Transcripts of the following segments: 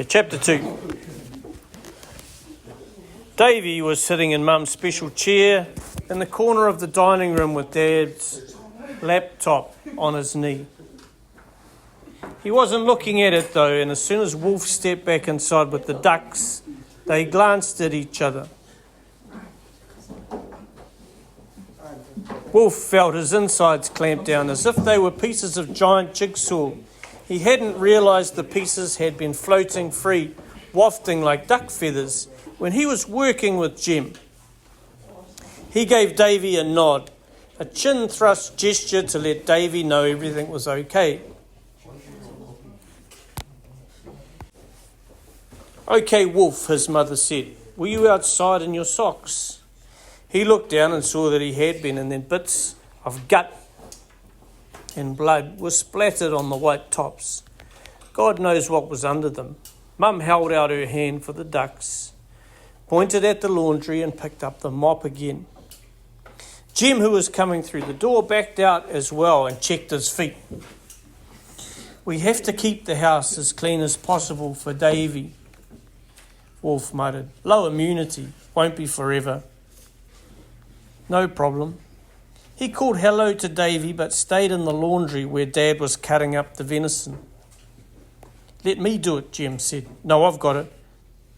Chapter 2. Davy was sitting in Mum's special chair in the corner of the dining room with Dad's laptop on his knee. He wasn't looking at it though, and as soon as Wolf stepped back inside with the ducks, they glanced at each other. Wolf felt his insides clamp down as if they were pieces of giant jigsaw. He hadn't realised the pieces had been floating free, wafting like duck feathers, when he was working with Jim. He gave Davy a nod, a chin thrust gesture to let Davy know everything was okay. "Okay, Wolf," his mother said. "Were you outside in your socks?" He looked down and saw that he had been, and then bits of gut and blood were splattered on the white tops. God knows what was under them. Mum held out her hand for the ducks, pointed at the laundry and picked up the mop again. Jim, who was coming through the door, backed out as well and checked his feet. "We have to keep the house as clean as possible for Davy," Wolf muttered. "Low immunity, won't be forever." "No problem." He called hello to Davy but stayed in the laundry where Dad was cutting up the venison. "Let me do it," Jim said. "No, I've got it.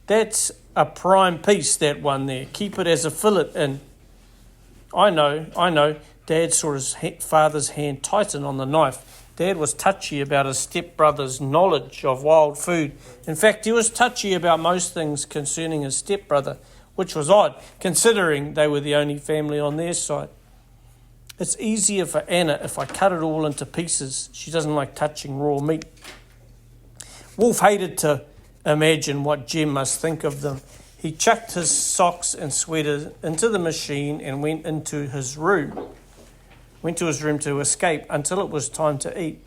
That's a prime piece, that one there. Keep it as a fillet and..." I know. Dad saw his father's hand tighten on the knife. Dad was touchy about his stepbrother's knowledge of wild food. In fact, he was touchy about most things concerning his stepbrother, which was odd, considering they were the only family on their side. "It's easier for Anna if I cut it all into pieces. She doesn't like touching raw meat." Wolf hated to imagine what Jim must think of them. He chucked his socks and sweater into the machine and went to his room to escape until it was time to eat.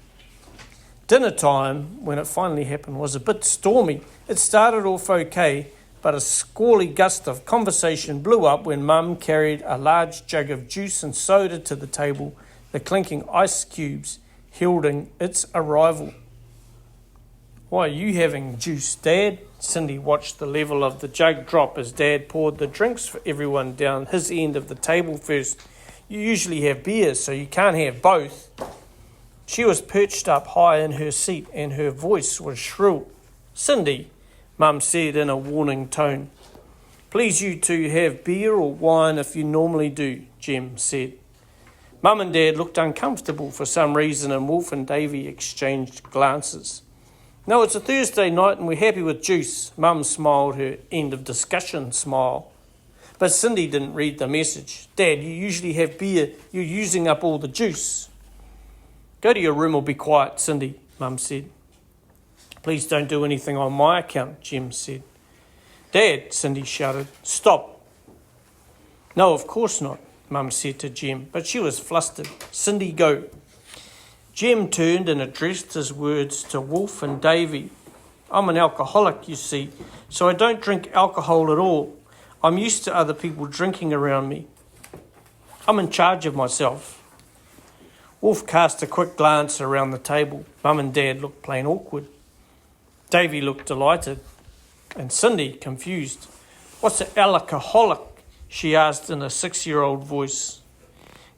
Dinner time, when it finally happened, was a bit stormy. It started off okay, but a squally gust of conversation blew up when Mum carried a large jug of juice and soda to the table, the clinking ice cubes heralding its arrival. "Why are you having juice, Dad?" Cindy watched the level of the jug drop as Dad poured the drinks for everyone down his end of the table first. "You usually have beer, so you can't have both." She was perched up high in her seat and her voice was shrill. "Cindy," Mum said in a warning tone. "Please, you two have beer or wine if you normally do," Jim said. Mum and Dad looked uncomfortable for some reason and Wolf and Davy exchanged glances. "No, it's a Thursday night and we're happy with juice." Mum smiled her end of discussion smile. But Cindy didn't read the message. "Dad, you usually have beer. You're using up all the juice." "Go to your room or be quiet," Cindy, Mum said. "Please don't do anything on my account," Jim said. "Dad," Cindy shouted, "stop." "No, of course not," Mum said to Jim, but she was flustered. "Cindy, go." Jim turned and addressed his words to Wolf and Davy. "I'm an alcoholic, you see, so I don't drink alcohol at all. I'm used to other people drinking around me. I'm in charge of myself." Wolf cast a quick glance around the table. Mum and Dad looked plain awkward. Davy looked delighted, and Cindy confused. "What's an alcoholic?" she asked in a 6-year-old voice.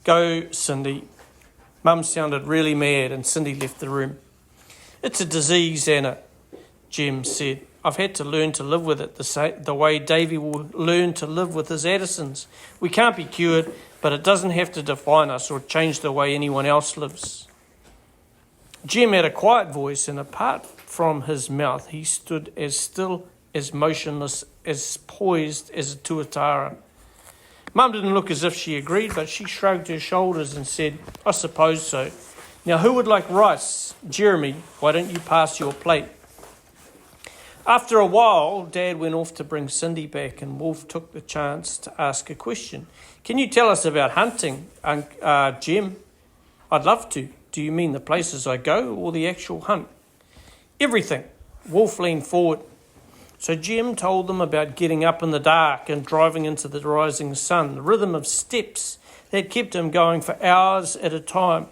"Go, Cindy." Mum sounded really mad and Cindy left the room. "It's a disease, Anna," Jim said. "I've had to learn to live with it the way Davy will learn to live with his Addisons. We can't be cured, but it doesn't have to define us or change the way anyone else lives." Jim had a quiet voice, and apart from his mouth, he stood as still, as motionless, as poised as a tuatara. Mum didn't look as if she agreed, but she shrugged her shoulders and said, "I suppose so. Now, who would like rice? Jeremy, why don't you pass your plate?" After a while, Dad went off to bring Cindy back, and Wolf took the chance to ask a question. "Can you tell us about hunting, Jim?" "I'd love to. Do you mean the places I go or the actual hunt?" "Everything." Wolf leaned forward. So Jim told them about getting up in the dark and driving into the rising sun, the rhythm of steps that kept him going for hours at a time,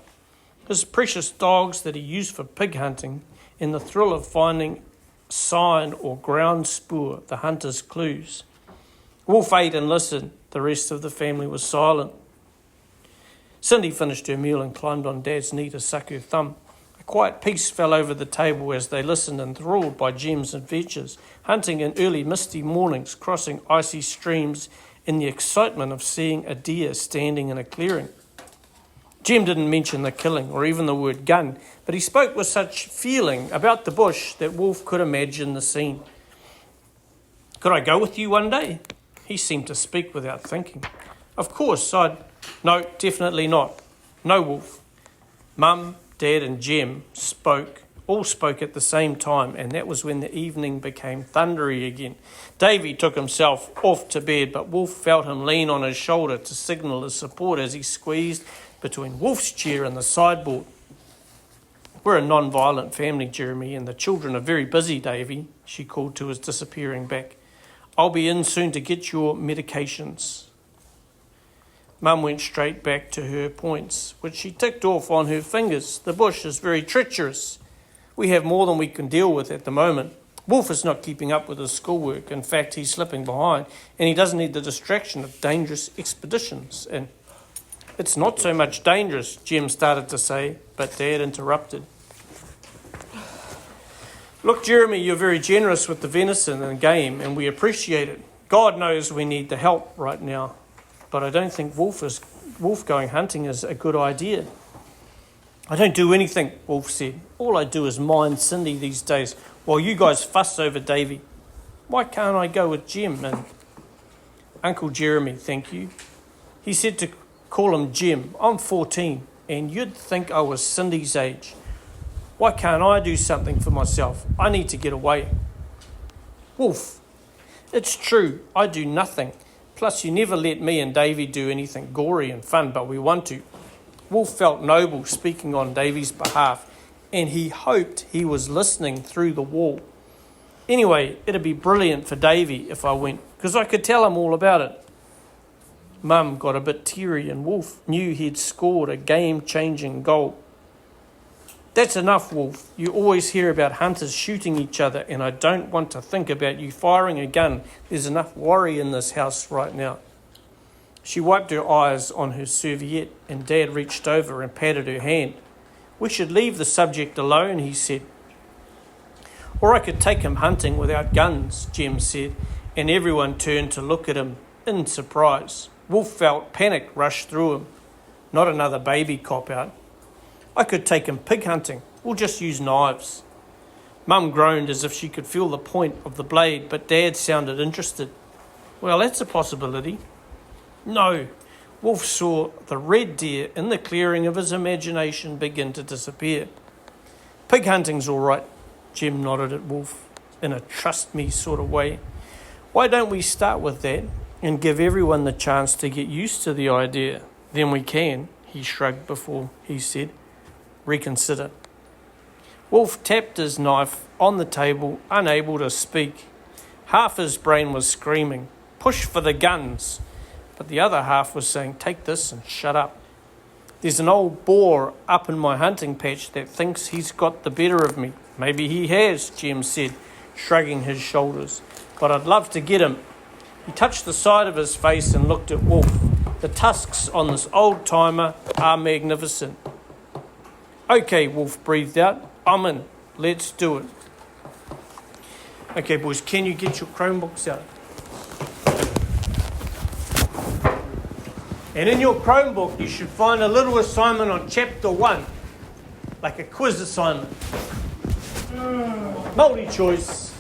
his precious dogs that he used for pig hunting, and the thrill of finding sign or ground spoor the hunter's clues. Wolf ate and listened. The rest of the family was silent. Cindy finished her meal and climbed on Dad's knee to suck her thumb. A quiet peace fell over the table as they listened, enthralled by Jem's adventures, hunting in early misty mornings, crossing icy streams in the excitement of seeing a deer standing in a clearing. Jem didn't mention the killing or even the word gun, but he spoke with such feeling about the bush that Wolf could imagine the scene. "Could I go with you one day?" He seemed to speak without thinking. "Of course, No, definitely not. No, Wolf." Mum, Dad and Jem all spoke at the same time, and that was when the evening became thundery again. Davy took himself off to bed, but Wolf felt him lean on his shoulder to signal his support as he squeezed between Wolf's chair and the sideboard. "We're a non-violent family, Jeremy, and the children are very busy, Davy," she called to his disappearing back. "I'll be in soon to get your medications." Mum went straight back to her points, which she ticked off on her fingers. "The bush is very treacherous. We have more than we can deal with at the moment. Wolf is not keeping up with his schoolwork. In fact, he's slipping behind, and he doesn't need the distraction of dangerous expeditions. And it's not so much dangerous," Jem started to say, but Dad interrupted. "Look, Jeremy, you're very generous with the venison and game, and we appreciate it. God knows we need the help right now. But I don't think Wolf going hunting is a good idea." "I don't do anything," Wolf said. "All I do is mind Cindy these days, while you guys fuss over Davy. Why can't I go with Jem and Uncle Jeremy, thank you?" He said to call him Jem. "I'm 14, and you'd think I was Cindy's age. Why can't I do something for myself? I need to get away." "Wolf, it's true, I do nothing. Plus, you never let me and Davy do anything gory and fun, but we want to." Wolf felt noble speaking on Davy's behalf, and he hoped he was listening through the wall. "Anyway, it'd be brilliant for Davy if I went, because I could tell him all about it." Mum got a bit teary, and Wolf knew he'd scored a game-changing goal. "That's enough, Wolf. You always hear about hunters shooting each other, and I don't want to think about you firing a gun. There's enough worry in this house right now." She wiped her eyes on her serviette, and Dad reached over and patted her hand. "We should leave the subject alone," he said. "Or I could take him hunting without guns," Jem said, and everyone turned to look at him in surprise. Wolf felt panic rush through him. Not another baby cop-out. "I could take him pig hunting. We'll just use knives." Mum groaned as if she could feel the point of the blade, but Dad sounded interested. "Well, that's a possibility." "No." Wolf saw the red deer in the clearing of his imagination begin to disappear. "Pig hunting's all right," Jem nodded at Wolf in a trust-me sort of way. "Why don't we start with that and give everyone the chance to get used to the idea? Then we can," he shrugged before he said, "reconsider." Wolf tapped his knife on the table, unable to speak. Half his brain was screaming, "Push for the guns," but the other half was saying, "Take this and shut up. There's an old boar up in my hunting patch that thinks he's got the better of me." "Maybe he has," Jem said, shrugging his shoulders, "but I'd love to get him." He touched the side of his face and looked at Wolf. "The tusks on this old-timer are magnificent." "Okay," Wolf breathed out. "I'm in. Let's do it." Okay, boys, can you get your Chromebooks out? And in your Chromebook, you should find a little assignment on Chapter 1, like a quiz assignment. Multi-choice.